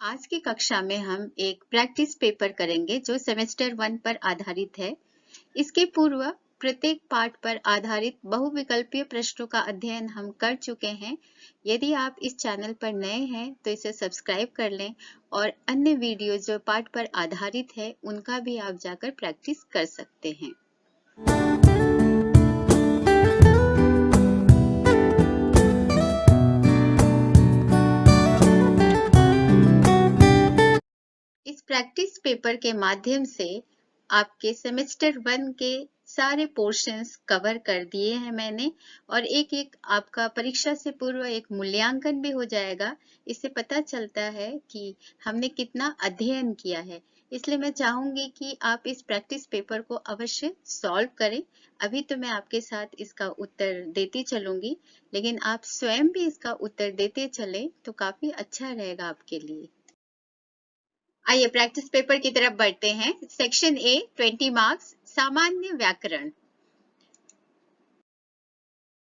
आज की कक्षा में हम एक प्रैक्टिस पेपर करेंगे जो सेमेस्टर 1 पर आधारित है। इसके पूर्व प्रत्येक पाठ पर आधारित बहुविकल्पीय प्रश्नों का अध्ययन हम कर चुके हैं। यदि आप इस चैनल पर नए हैं तो इसे सब्सक्राइब कर लें और अन्य वीडियो जो पाठ पर आधारित है उनका भी आप जाकर प्रैक्टिस कर सकते हैं। इस प्रैक्टिस पेपर के माध्यम से आपके सेमेस्टर 1 के सारे पोर्शंस कवर कर दिए हैं मैंने, और एक एक आपका परीक्षा से पूर्व एक मूल्यांकन भी हो जाएगा। इससे पता चलता है कि हमने कितना अध्ययन किया है। इसलिए मैं चाहूंगी कि आप इस प्रैक्टिस पेपर को अवश्य सॉल्व करें। अभी तो मैं आपके साथ इसका उत्तर देती चलूंगी, लेकिन आप स्वयं भी इसका उत्तर देते चलें तो काफी अच्छा रहेगा आपके लिए। आइए प्रैक्टिस पेपर की तरफ बढ़ते हैं। सेक्शन ए 20 मार्क्स, सामान्य व्याकरण।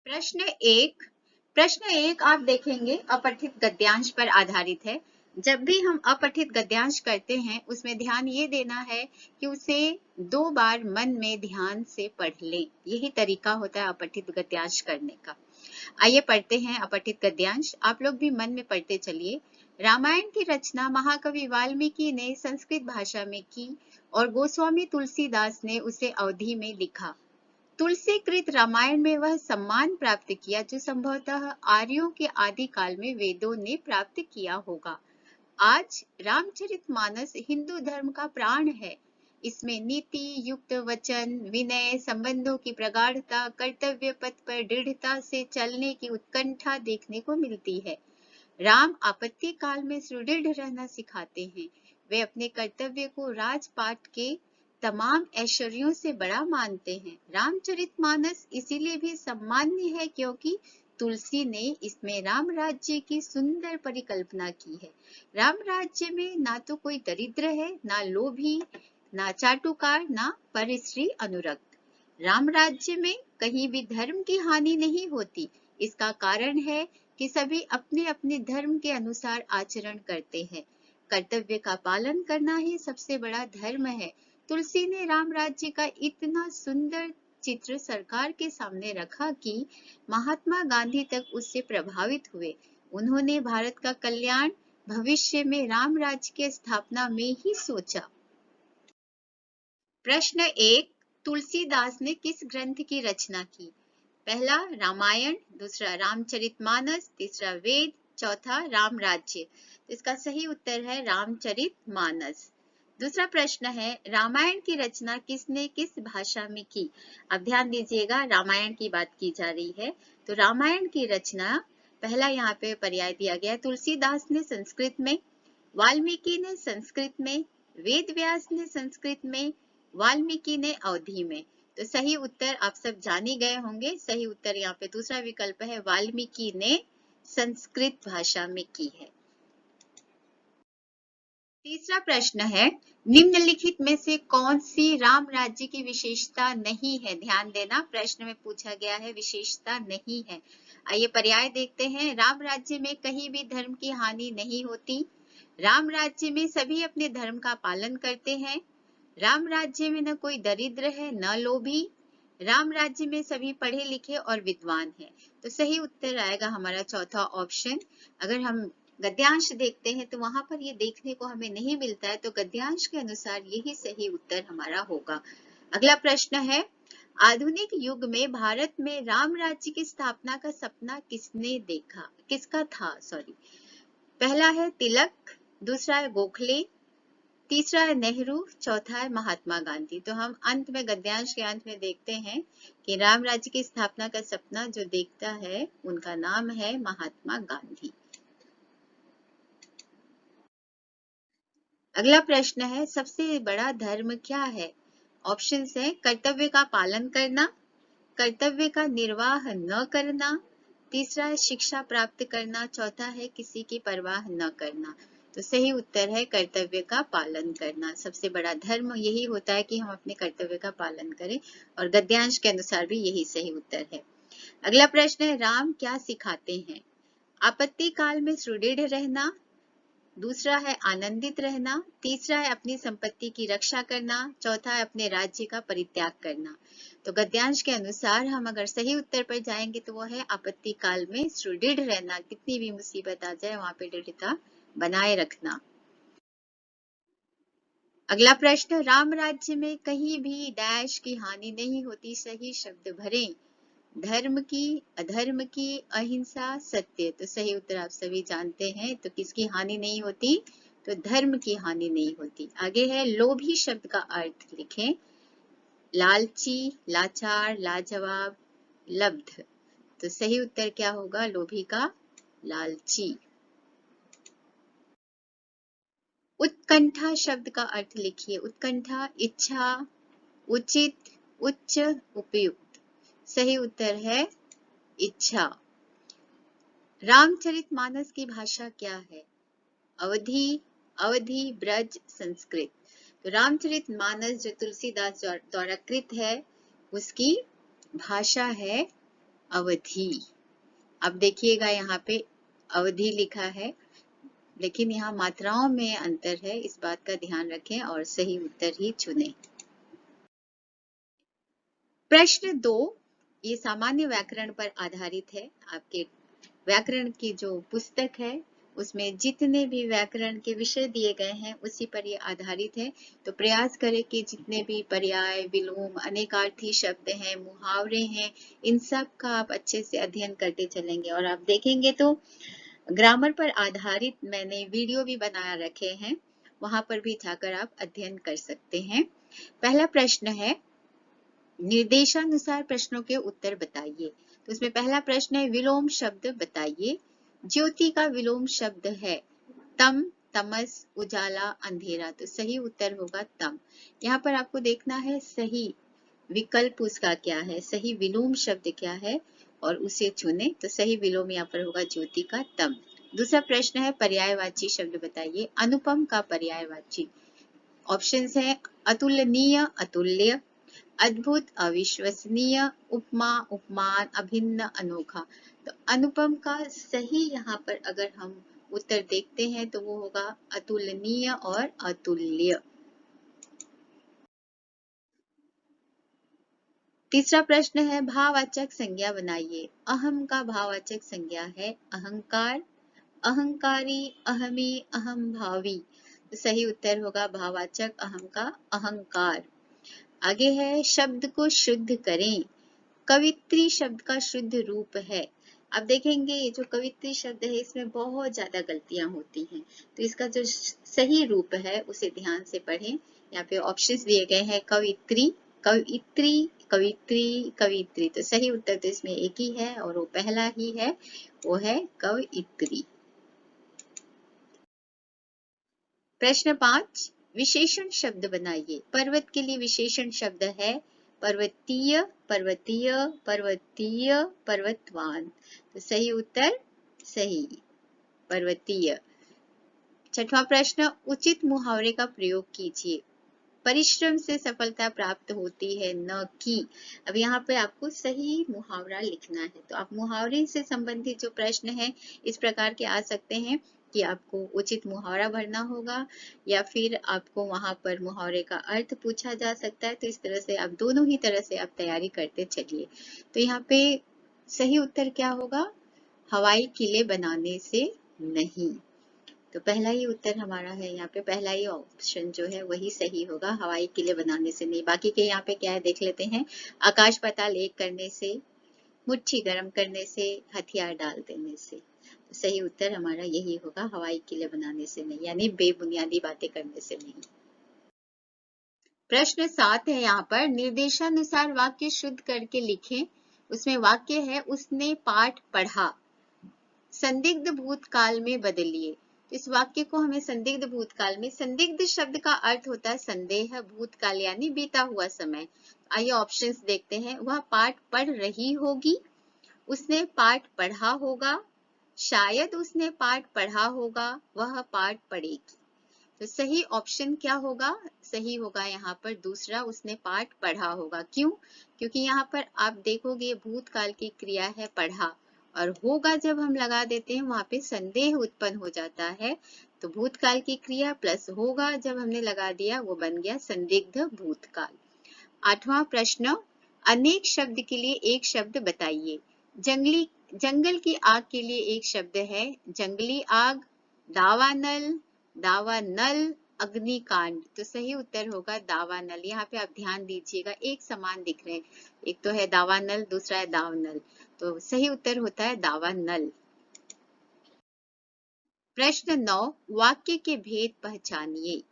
प्रश्न एक आप देखेंगे अपठित गद्यांश पर आधारित है। जब भी हम अपठित गद्यांश करते हैं उसमें ध्यान ये देना है कि उसे 2 बार मन में ध्यान से पढ़ लें। यही तरीका होता है अपठित गद्यांश करने का। आइए पढ़ते हैं अपठित गद्यांश। आप लोग भी मन में पढ़ते चलिए। रामायण की रचना महाकवि वाल्मीकि ने संस्कृत भाषा में की और गोस्वामी तुलसीदास ने उसे अवधी में लिखा। तुलसीकृत रामायण में वह सम्मान प्राप्त किया जो संभवतः आर्यों के आदि काल में वेदों ने प्राप्त किया होगा। आज रामचरितमानस हिंदू धर्म का प्राण है। इसमें नीति युक्त वचन, विनय, संबंधों की प्रगाढ़ता, कर्तव्य पथ पर दृढ़ता से चलने की उत्कंठा देखने को मिलती है। राम आपत्ति काल में सुदृढ़ रहना सिखाते हैं। वे अपने कर्तव्य को राजपाट के तमाम ऐश्वर्यों से बड़ा मानते हैं। रामचरितमानस इसीलिए भी सम्मान्य है क्योंकि तुलसी ने इसमें राम राज्य की सुंदर परिकल्पना की है। राम राज्य में ना तो कोई दरिद्र है, ना लोभी, ना चाटुकार, ना परस्त्री अनुरक्त। राम राज्य में कहीं भी धर्म की हानि नहीं होती। इसका कारण है कि सभी अपने अपने धर्म के अनुसार आचरण करते हैं। कर्तव्य का पालन करना ही सबसे बड़ा धर्म है। तुलसी ने राम राज्य का इतना सुंदर चित्र सरकार के सामने रखा कि महात्मा गांधी तक उससे प्रभावित हुए। उन्होंने भारत का कल्याण भविष्य में राम राज्य की स्थापना में ही सोचा। प्रश्न 1, तुलसीदास ने किस ग्रंथ की रचना की? पहला रामायण, दूसरा रामचरितमानस, तीसरा वेद, चौथा राम राज्य। इसका सही उत्तर है रामचरितमानस। दूसरा प्रश्न है रामायण की रचना किसने किस भाषा में की? अब ध्यान दीजिएगा, रामायण की बात की जा रही है। तो रामायण की रचना, पहला यहाँ पे पर्याय दिया गया, तुलसीदास ने संस्कृत में, वाल्मीकि ने संस्कृत में, वेद व्यास ने संस्कृत में, वाल्मीकि ने अवधी में। तो सही उत्तर आप सब जान ही गए होंगे। सही उत्तर यहाँ पे दूसरा विकल्प है, वाल्मीकि ने संस्कृत भाषा में की है। तीसरा प्रश्न है निम्नलिखित में से कौन सी राम राज्य की विशेषता नहीं है? ध्यान देना, प्रश्न में पूछा गया है विशेषता नहीं है। आइए पर्याय देखते हैं। राम राज्य में कहीं भी धर्म की हानि नहीं होती। राम राज्य में सभी अपने धर्म का पालन करते हैं। राम राज्य में न कोई दरिद्र है न लोभी। राम राज्य में सभी पढ़े लिखे और विद्वान हैं। तो सही उत्तर आएगा हमारा चौथा ऑप्शन। अगर हम गद्यांश देखते हैं तो वहां पर ये देखने को हमें नहीं मिलता है, तो गद्यांश के अनुसार यही सही उत्तर हमारा होगा। अगला प्रश्न है आधुनिक युग में भारत में राम राज्य की स्थापना का सपना किसका था? पहला है तिलक, दूसरा है गोखले, तीसरा है नेहरू, चौथा है महात्मा गांधी। तो हम अंत में गद्यांश के अंत में देखते हैं कि राम राज्य की स्थापना का सपना जो देखता है उनका नाम है महात्मा गांधी। अगला प्रश्न है सबसे बड़ा धर्म क्या है? ऑप्शन है कर्तव्य का पालन करना, कर्तव्य का निर्वाह न करना, तीसरा है शिक्षा प्राप्त करना, चौथा है किसी की परवाह न करना। तो सही उत्तर है कर्तव्य का पालन करना। सबसे बड़ा धर्म यही होता है कि हम अपने कर्तव्य का पालन करें, और गद्यांश के अनुसार भी यही सही उत्तर है। अगला प्रश्न है राम क्या सिखाते हैं? आपत्ति काल में सुदृढ़ रहना, दूसरा है आनंदित रहना, तीसरा है अपनी संपत्ति की रक्षा करना, चौथा है अपने राज्य का परित्याग करना। तो गद्यांश के अनुसार हम अगर सही उत्तर पर जाएंगे तो वो है आपत्ति काल में सुदृढ़ रहना, कितनी भी मुसीबत आ जाए वहां पे दृढ़ता बनाए रखना। अगला प्रश्न, राम राज्य में कहीं भी डैश की हानि नहीं होती, सही शब्द भरें। धर्म की, अधर्म की, अहिंसा, सत्य। तो सही उत्तर आप सभी जानते हैं। तो किसकी हानि नहीं होती? तो धर्म की हानि नहीं होती। आगे है लोभी शब्द का अर्थ लिखें। लालची, लाचार, लाजवाब, लब्ध। तो सही उत्तर क्या होगा? लोभी का लालची। उत्कंठा शब्द का अर्थ लिखिए। उत्कंठा, इच्छा, उचित, उच्च, उपयुक्त। सही उत्तर है इच्छा। रामचरितमानस की भाषा क्या है? अवधी, अवधी, ब्रज, संस्कृत। तो रामचरितमानस जो तुलसीदास द्वारा कृत है उसकी भाषा है अवधी। अब देखिएगा यहाँ पे अवधी लिखा है, लेकिन यहाँ मात्राओं में अंतर है, इस बात का ध्यान रखें और सही उत्तर ही चुनें। प्रश्न 2, ये सामान्य व्याकरण पर आधारित है। आपके व्याकरण की जो पुस्तक है उसमें जितने भी व्याकरण के विषय दिए गए हैं उसी पर ये आधारित है। तो प्रयास करें कि जितने भी पर्याय, विलोम, अनेकार्थी शब्द हैं, मुहावरे हैं, इन सब का आप अच्छे से अध्ययन करते चलेंगे। और आप देखेंगे तो ग्रामर पर आधारित मैंने वीडियो भी बना रखे हैं, वहां पर भी जाकर आप अध्ययन कर सकते हैं। पहला प्रश्न है निर्देशानुसार प्रश्नों के उत्तर बताइए। तो इसमें पहला प्रश्न है विलोम शब्द बताइए। ज्योति का विलोम शब्द है तम, तमस, उजाला, अंधेरा। तो सही उत्तर होगा तम। यहाँ पर आपको देखना है सही विकल्प उसका क्या है, सही विलोम शब्द क्या है और उसे चुने। तो सही विलोम यहाँ पर होगा ज्योति का तम। दूसरा प्रश्न है पर्यायवाची शब्द बताइए। अनुपम का पर्यायवाची ऑप्शंस है अतुलनीय, अतुल्य, अद्भुत, अविश्वसनीय, उपमा, उपमान, अभिन्न, अनोखा। तो अनुपम का सही यहाँ पर अगर हम उत्तर देखते हैं तो वो होगा अतुलनीय और अतुल्य। तीसरा प्रश्न है भाववाचक संज्ञा बनाइए। अहम का भाववाचक संज्ञा है अहंकार, अहंकारी, अहमी, अहम भावी। तो सही उत्तर होगा भाववाचक अहम का अहंकार। आगे है शब्द को शुद्ध करें। कवित्री शब्द का शुद्ध रूप है। अब देखेंगे ये जो कवित्री शब्द है इसमें बहुत ज्यादा गलतियां होती हैं, तो इसका जो सही रूप है उसे ध्यान से पढ़ें। यहाँ पे ऑप्शंस दिए गए हैं कवित्री, कवित्री, कवित्री, कवित्री। तो सही उत्तर तो इसमें एक ही है और वो पहला ही है, वो है कवित्री। प्रश्न 5, विशेषण शब्द बनाइए। पर्वत के लिए विशेषण शब्द है पर्वतीय, पर्वतीय, पर्वतीय, पर्वतवान। तो सही उत्तर सही पर्वतीय। छठवां प्रश्न, उचित मुहावरे का प्रयोग कीजिए। परिश्रम से सफलता प्राप्त होती है न कि। अब यहाँ पे आपको सही मुहावरा लिखना है। तो आप मुहावरे से संबंधित जो प्रश्न है इस प्रकार के आ सकते हैं कि आपको उचित मुहावरा भरना होगा या फिर आपको वहां पर मुहावरे का अर्थ पूछा जा सकता है। तो इस तरह से आप दोनों ही तरह से आप तैयारी करते चलिए। तो यहाँ पे सही उत्तर क्या होगा? हवाई किले बनाने से नहीं। तो पहला ही उत्तर हमारा है, यहाँ पे पहला ही ऑप्शन जो है वही सही होगा, हवाई किले बनाने से नहीं। बाकी के यहाँ पे क्या है देख लेते हैं। आकाश पाताल एक करने से, मुट्ठी गर्म करने से, हथियार डाल देने से। तो सही उत्तर हमारा यही होगा, हवाई किले बनाने से नहीं, यानी बेबुनियादी बातें करने से नहीं। प्रश्न 7 है यहाँ पर, निर्देशानुसार वाक्य शुद्ध करके लिखें। उसमें वाक्य है उसने पाठ पढ़ा, संदिग्ध भूतकाल में बदलिए। इस वाक्य को हमें संदिग्ध भूतकाल में, संदिग्ध शब्द का अर्थ होता है संदेह, भूतकाल यानी बीता हुआ समय। आइए ऑप्शंस देखते हैं। वह पाठ पढ़ रही होगी, उसने पाठ पढ़ा होगा, शायद उसने पाठ पढ़ा होगा, वह पाठ पढ़ेगी। तो सही ऑप्शन क्या होगा? सही होगा यहाँ पर दूसरा, उसने पाठ पढ़ा होगा। क्यों? क्योंकि यहाँ पर आप देखोगे भूतकाल की क्रिया है पढ़ा और होगा जब हम लगा देते हैं वहां पे संदेह उत्पन्न हो जाता है, तो भूतकाल की क्रिया प्लस होगा जब हमने लगा दिया वो बन गया संदिग्ध भूतकाल। 8वां प्रश्न, अनेक शब्द के लिए एक शब्द बताइए। जंगल की आग के लिए एक शब्द है जंगली आग, दावानल, दावानल, अग्निकांड। तो सही उत्तर होगा दावानल। यहाँ पे आप ध्यान दीजिएगा, एक समान दिख रहे हैं, एक तो है दावानल, दूसरा है दावनल, तो सही उत्तर होता है दावानल। प्रश्न 9, वाक्य के भेद पहचानिए।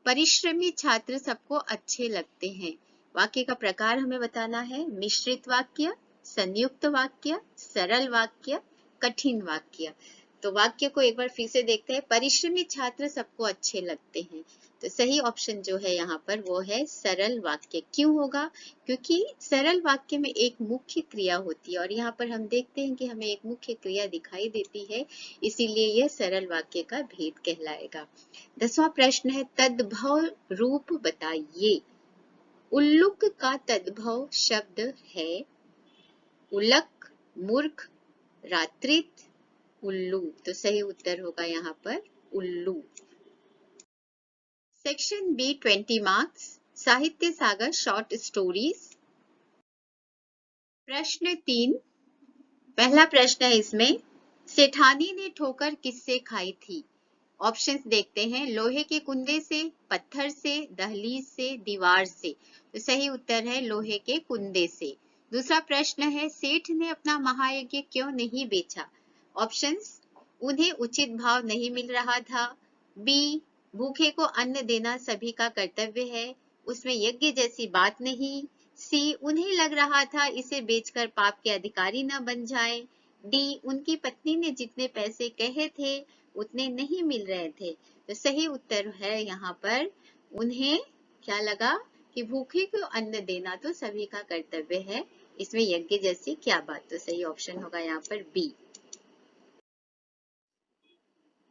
परिश्रमी छात्र सबको अच्छे लगते हैं। वाक्य का प्रकार हमें बताना है, मिश्रित वाक्य, संयुक्त वाक्य, सरल वाक्य, कठिन वाक्य। तो वाक्य को एक बार फिर से देखते हैं, परिश्रमी छात्र सबको अच्छे लगते हैं। तो सही ऑप्शन जो है यहाँ पर वो है सरल वाक्य। क्यों होगा? क्योंकि सरल वाक्य में एक मुख्य क्रिया होती है और यहाँ पर हम देखते हैं कि हमें एक मुख्य क्रिया दिखाई देती है, इसीलिए यह सरल वाक्य का भेद कहलाएगा। 10वां प्रश्न है, तद्भव रूप बताइए। उल्लुक का तद्भव शब्द है उलक, मूर्ख, रात्रित, उल्लू। तो सही उत्तर होगा यहाँ पर उल्लू। सेक्शन बी 20 मार्क्स, साहित्य सागर शॉर्ट स्टोरीज। प्रश्न 3, पहला प्रश्न है इसमें, सेठानी ने ठोकर किससे खाई थी? ऑप्शंस देखते हैं, लोहे के कुंदे से, पत्थर से, दहलीज से, दीवार से। तो सही उत्तर है लोहे के कुंदे से। दूसरा प्रश्न है, सेठ ने अपना महायज्ञ क्यों नहीं बेचा? ऑप्शंस, उन्हें उचित भाव नहीं मिल रहा था, बी, भूखे को अन्न देना सभी का कर्तव्य है, उसमें यज्ञ जैसी बात नहीं, सी, उन्हें लग रहा था इसे बेचकर पाप के अधिकारी न बन जाए, डी, उनकी पत्नी ने जितने पैसे कहे थे उतने नहीं मिल रहे थे। तो सही उत्तर है यहाँ पर, उन्हें क्या लगा कि भूखे को अन्न देना तो सभी का कर्तव्य है, इसमें यज्ञ जैसी क्या बात। तो सही ऑप्शन होगा यहाँ पर बी।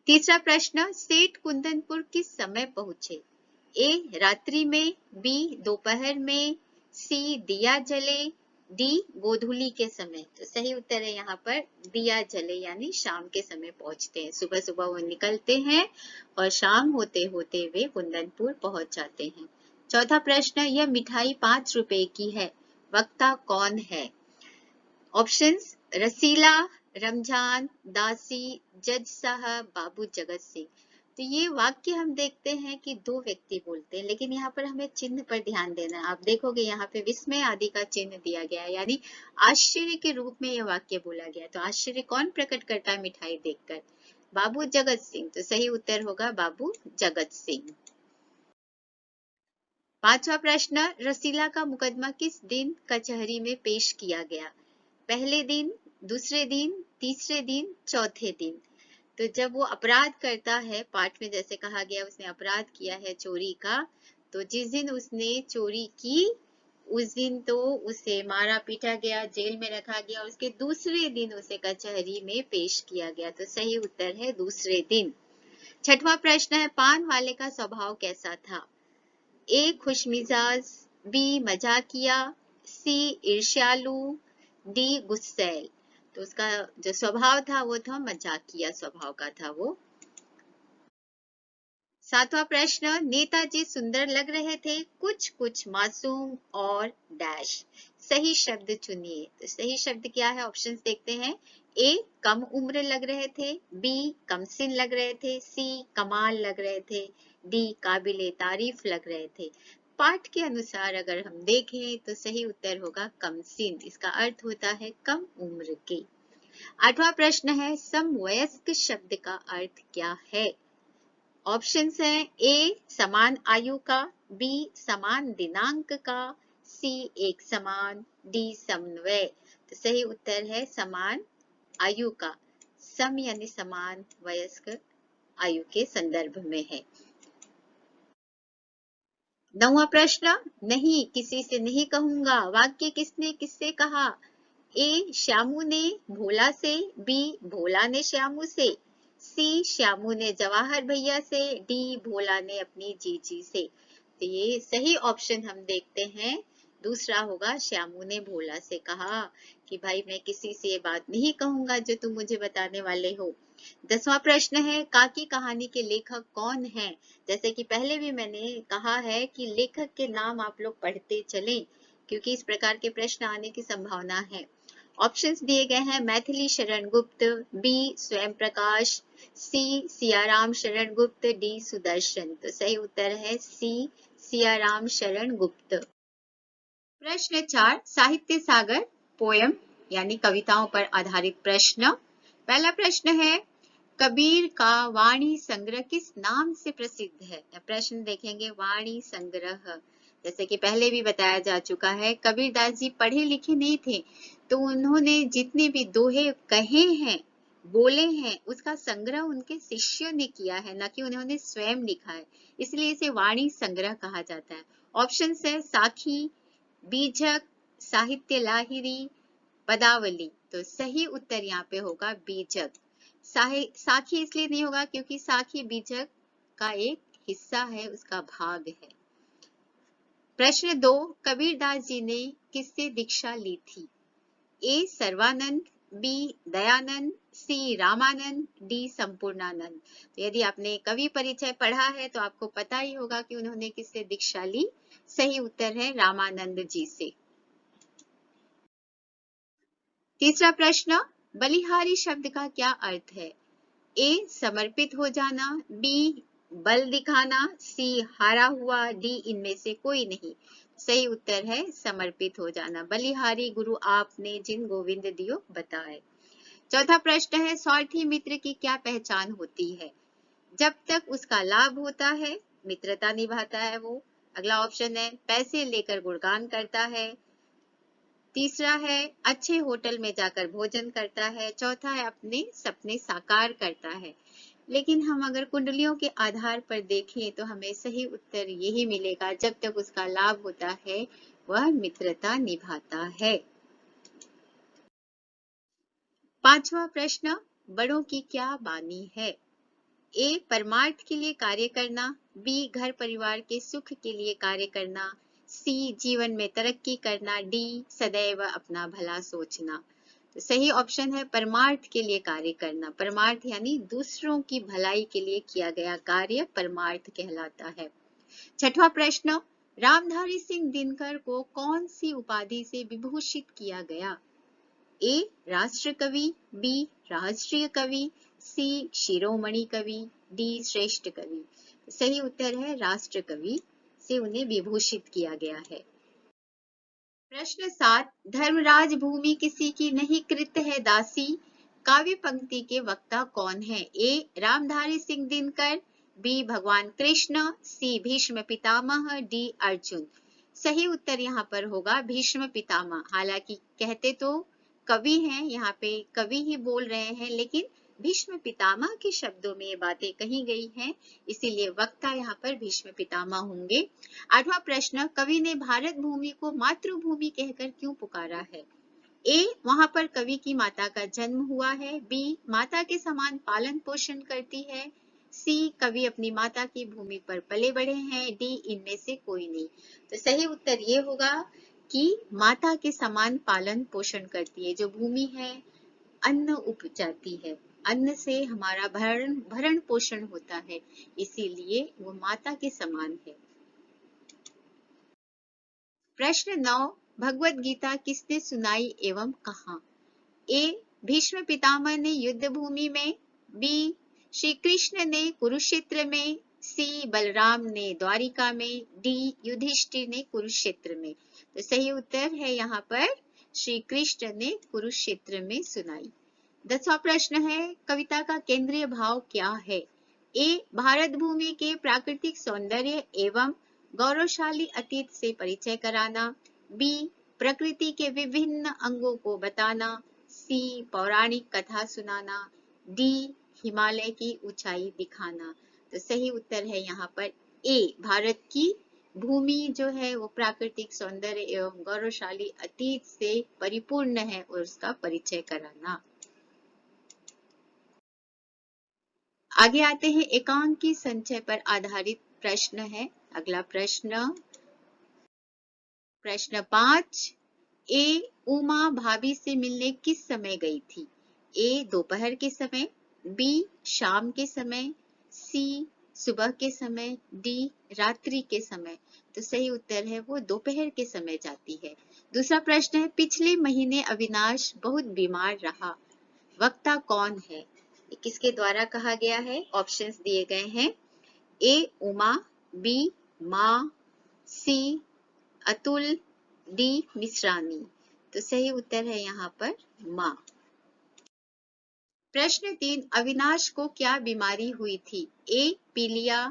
तीसरा प्रश्न, सेठ कुंदनपुर किस समय पहुंचे? ए, रात्रि में, बी, दोपहर में, सी, दिया जले, डी, गोधूली के समय। तो सही उत्तर है यहाँ पर दिया जले, यानी शाम के समय पहुंचते हैं। सुबह सुबह वो निकलते हैं और शाम होते होते वे कुंदनपुर पहुंच जाते हैं। चौथा प्रश्न, यह मिठाई 5 रुपए की है, वक्ता कौन है? ऑप्शंस, रसीला, रमजान, दासी, जज साहब, बाबू जगत सिंह। तो ये वाक्य हम देखते हैं कि दो व्यक्ति बोलते हैं, लेकिन यहाँ पर हमें चिन्ह पर ध्यान देना है। आप देखोगे यहाँ पे विस्मय आदि का चिन्ह दिया गया है, यानी आश्चर्य के रूप में यह वाक्य बोला गया। तो आश्चर्य कौन प्रकट करता है मिठाई देखकर? बाबू जगत सिंह। तो सही उत्तर होगा बाबू जगत सिंह। पांचवा प्रश्न, रसीला का मुकदमा किस दिन कचहरी में पेश किया गया? पहले दिन, दूसरे दिन, तीसरे दिन, चौथे दिन। तो जब वो अपराध करता है, पाठ में जैसे कहा गया उसने अपराध किया है चोरी का, तो जिस दिन उसने चोरी की उस दिन तो उसे मारा पीटा गया, जेल में रखा गया, उसके दूसरे दिन उसे कचहरी में पेश किया गया। तो सही उत्तर है दूसरे दिन। छठवां प्रश्न है, पान वाले का स्वभाव कैसा था? ए, खुशमिजाज, बी, मजाकिया, सी, ईर्ष्यालु, डी, गुस्सैल। तो उसका जो स्वभाव था वो था मजाकिया स्वभाव का था वो। सातवां प्रश्न, नेताजी सुंदर लग रहे थे, कुछ कुछ मासूम और डैश। सही शब्द चुनिए। तो सही शब्द क्या है? ऑप्शंस देखते हैं, ए, कम उम्र लग रहे थे, बी, कमसिन लग रहे थे, सी, कमाल लग रहे थे, डी, काबिले तारीफ लग रहे थे। पाठ के अनुसार अगर हम देखें तो सही उत्तर होगा कमसिन। इसका अर्थ होता है कम उम्र के। आठवां प्रश्न है, समवयस्क शब्द का अर्थ क्या है? ऑप्शंस हैं, ए, समान आयु का, बी, समान दिनांक का, सी, एक समान, डी, समन्वय। तो सही उत्तर है समान आयु का। सम यानी समान, वयस्क आयु के संदर्भ में है। 9वां प्रश्न, नहीं किसी से नहीं कहूंगा, वाक्य किसने किससे कहा? ए, श्यामू ने भोला से, बी, भोला ने श्यामू से, सी, श्यामू ने जवाहर भैया से, डी, भोला ने अपनी जीजी से। तो ये सही ऑप्शन हम देखते हैं दूसरा होगा, श्यामू ने भोला से कहा कि भाई मैं किसी से ये बात नहीं कहूंगा जो तुम मुझे बताने वाले हो। 10वां प्रश्न है, काकी कहानी के लेखक कौन है? जैसे कि पहले भी मैंने कहा है कि लेखक के नाम आप लोग पढ़ते चलें, क्योंकि इस प्रकार के प्रश्न आने की संभावना है। ऑप्शंस दिए गए हैं, मैथिली शरण गुप्त, बी स्वयं प्रकाश, सी सियाराम शरण गुप्त, डी सुदर्शन। तो सही उत्तर है सी सियाराम शरण गुप्त। प्रश्न 4, साहित्य सागर पोयम यानी कविताओं पर आधारित प्रश्न। पहला प्रश्न है, कबीर का वाणी संग्रह किस नाम से प्रसिद्ध है? प्रश्न देखेंगे, वाणी संग्रह। जैसे कि पहले भी बताया जा चुका है, कबीरदास जी पढ़े लिखे नहीं थे, तो उन्होंने जितने भी दोहे कहे हैं, बोले हैं, उसका संग्रह उनके शिष्यों ने किया है, न कि उन्होंने स्वयं लिखा है, इसलिए इसे वाणी संग्रह कहा जाता है। ऑप्शन है साखी, बीजक, साहित्य लाहिरी, पदावली। तो सही उत्तर यहाँ पे होगा बीजक। साखी इसलिए नहीं होगा क्योंकि साखी बीजक का एक हिस्सा है, उसका भाग है। प्रश्न 2, कबीरदास जी ने किससे दीक्षा ली थी? ए सर्वानंद, बी दयानंद, सी रामानंद, डी संपूर्णानंद। तो यदि आपने कवि परिचय पढ़ा है तो आपको पता ही होगा कि उन्होंने किससे दीक्षा ली। सही उत्तर है रामानंद जी से। तीसरा प्रश्न, बलिहारी शब्द का क्या अर्थ है? ए समर्पित हो जाना, बी बल दिखाना, सी हारा हुआ, डी इनमें से कोई नहीं। सही उत्तर है समर्पित हो जाना। बलिहारी गुरु आपने जिन गोविंद दियो बताए। चौथा प्रश्न है, स्वार्थी मित्र की क्या पहचान होती है? जब तक उसका लाभ होता है मित्रता निभाता है वो। अगला ऑप्शन है, पैसे लेकर गुणगान करता है। तीसरा है, अच्छे होटल में जाकर भोजन करता है। चौथा है, अपने सपने साकार करता है। लेकिन हम अगर कुंडलियों के आधार पर देखें तो हमें सही उत्तर यही मिलेगा, जब तक उसका लाभ होता है वह मित्रता निभाता है। पांचवा प्रश्न, बड़ों की क्या बानी है? ए परमार्थ के लिए कार्य करना, बी घर परिवार के सुख के लिए कार्य करना, सी जीवन में तरक्की करना, डी सदैव अपना भला सोचना। तो सही ऑप्शन है परमार्थ के लिए कार्य करना। परमार्थ यानी दूसरों की भलाई के लिए किया गया कार्य परमार्थ कहलाता है। छठवां प्रश्न, रामधारी सिंह दिनकर को कौन सी उपाधि से विभूषित किया गया? ए राष्ट्र कवि, बी राष्ट्रीय कवि, सी शिरोमणि कवि, डी श्रेष्ठ कवि। सही उत्तर है राष्ट्र कवि से उन्हें विभूषित किया गया है। प्रश्न 7, धर्मराज भूमि किसी की नहीं कृत है दासी, काव्य पंक्ति के वक्ता कौन है? ए रामधारी सिंह दिनकर, बी भगवान कृष्ण, सी भीष्म पितामह, डी अर्जुन। सही उत्तर यहाँ पर होगा भीष्म पितामह। हालांकि कहते तो कवि हैं, यहाँ पे कवि ही बोल रहे हैं, लेकिन भीष्म पितामह के शब्दों में ये बातें कही गई हैं, इसीलिए वक्ता यहाँ पर भीष्म पितामह होंगे। आठवां प्रश्न, कवि ने भारत भूमि को मातृभूमि कहकर क्यों पुकारा है? ए वहां पर कवि की माता का जन्म हुआ है, बी माता के समान पालन पोषण करती है, सी कवि अपनी माता की भूमि पर पले बढ़े हैं, डी इनमें से कोई नहीं। तो सही उत्तर ये होगा कि माता के समान पालन पोषण करती है। जो भूमि है अन्न उपजाती है, अन्न से हमारा भरण पोषण होता है, इसीलिए वो माता के समान है। प्रश्न 9, भगवत गीता किसने सुनाई एवं कहां? ए भीष्म पितामह ने युद्ध भूमि में, बी श्री कृष्ण ने कुरुक्षेत्र में, सी बलराम ने द्वारिका में, डी युधिष्ठिर ने कुरुक्षेत्र में। तो सही उत्तर है यहाँ पर श्री कृष्ण ने कुरुक्षेत्र में सुनाई। 10वां प्रश्न है, कविता का केंद्रीय भाव क्या है? ए भारत भूमि के प्राकृतिक सौंदर्य एवं गौरवशाली अतीत से परिचय कराना, बी प्रकृति के विभिन्न अंगों को बताना, सी पौराणिक कथा सुनाना, डी हिमालय की ऊंचाई दिखाना। तो सही उत्तर है यहाँ पर ए भारत की भूमि जो है वो प्राकृतिक सौंदर्य एवं गौरवशाली अतीत से परिपूर्ण है और उसका परिचय कराना। आगे आते हैं, एकांकी संचय पर आधारित प्रश्न है। अगला प्रश्न 5, ए उमा भाभी से मिलने किस समय गई थी? ए दोपहर के समय, बी शाम के समय, सी सुबह के समय, डी रात्रि के समय। तो सही उत्तर है वो दोपहर के समय जाती है। दूसरा प्रश्न है, पिछले महीने अविनाश बहुत बीमार रहा, वक्ता कौन है? ये किसके द्वारा कहा गया है? ऑप्शंस दिए गए हैं, ए उमा, बी माँ, सी अतुल, डी मिश्रानी। तो सही उत्तर है यहाँ पर माँ। प्रश्न 3, अविनाश को क्या बीमारी हुई थी? ए पीलिया,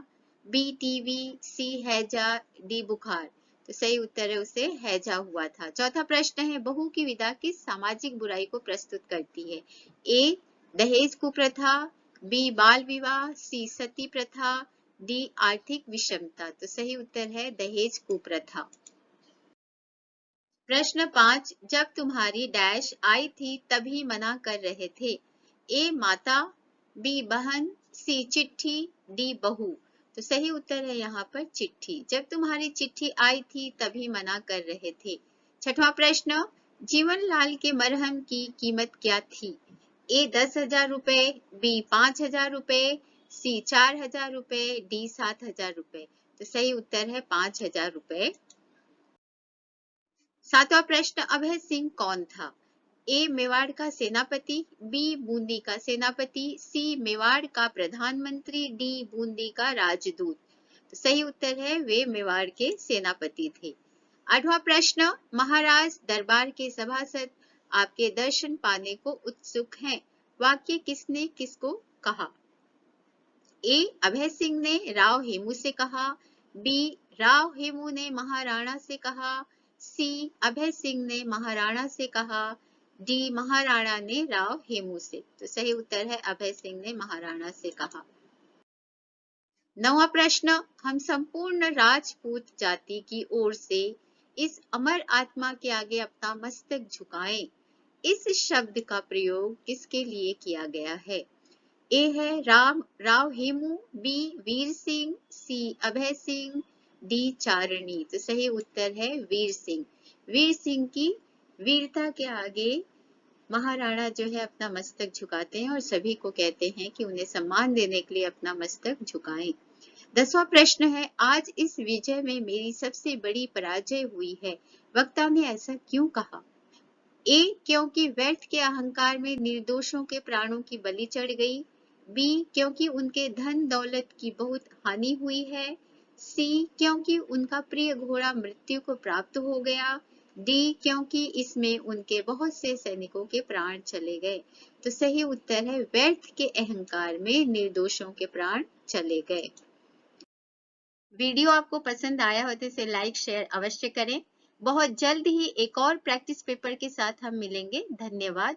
बी टीबी, सी हैजा, डी बुखार। तो सही उत्तर है उसे हैजा हुआ था। चौथा प्रश्न है, बहू की विदा किस सामाजिक बुराई को प्रस्तुत करती है? ए दहेज कुप्रथा, बी बाल विवाह, सी सती प्रथा, डी आर्थिक विषमता। तो सही उत्तर है दहेज कुप्रथा। प्रश्न 5, जब तुम्हारी डैश आई थी तभी मना कर रहे थे? ए माता, बी बहन, सी चिट्ठी, डी बहू। तो सही उत्तर है यहाँ पर चिट्ठी। जब तुम्हारी चिट्ठी आई थी तभी मना कर रहे थे। छठवां प्रश्न, जीवनलाल के मरहम की कीमत क्या थी? ए 10,000 रुपए, बी 5,000 रुपए, सी 4,000 रुपए, डी 7,000 रुपए। तो सही उत्तर है 5,000 रुपए। सातवां प्रश्न, अभय सिंह कौन था? ए मेवाड़ का सेनापति, बी बूंदी का सेनापति, सी मेवाड़ का प्रधानमंत्री, डी बूंदी का राजदूत। तो सही उत्तर है वे मेवाड़ के सेनापति थे। आठवां प्रश्न, महाराज दरबार के सभासद आपके दर्शन पाने को उत्सुक हैं, वाक्य किसने किसको कहा? ए अभय सिंह ने राव हेमू से कहा, बी राव हेमू ने महाराणा से कहा, सी अभय सिंह ने महाराणा से कहा, डी महाराणा ने राव हेमू से। तो सही उत्तर है अभय सिंह ने महाराणा से कहा। नौवां प्रश्न, हम संपूर्ण राजपूत जाति की ओर से इस अमर आत्मा के आगे अपना मस्तक झुकाएं, इस शब्द का प्रयोग किसके लिए किया गया है? ए है राव हेमू, बी वीर सिंह, सी अभय सिंह, डी चारणी। तो सही उत्तर है वीर सिंह। वीर सिंह की वीरता के आगे महाराणा जो है अपना मस्तक झुकाते हैं और सभी को कहते हैं कि उन्हें सम्मान देने के लिए अपना मस्तक झुकाएं। 10वां प्रश्न है, आज इस विजय में मेरी सबसे बड़ी पराजय हुई है, वक्ता ने ऐसा क्यों कहा? ए क्योंकि व्यर्थ के अहंकार में निर्दोषों के प्राणों की बलि चढ़ गई, बी क्योंकि उनके धन दौलत की बहुत हानि हुई है, सी क्योंकि उनका प्रिय घोड़ा मृत्यु को प्राप्त हो गया, डी क्योंकि इसमें उनके बहुत से सैनिकों के प्राण चले गए। तो सही उत्तर है व्यर्थ के अहंकार में निर्दोषों के प्राण चले गए। वीडियो आपको पसंद आया हो तो इसे लाइक शेयर अवश्य करें। बहुत जल्द ही एक और प्रैक्टिस पेपर के साथ हम मिलेंगे। धन्यवाद।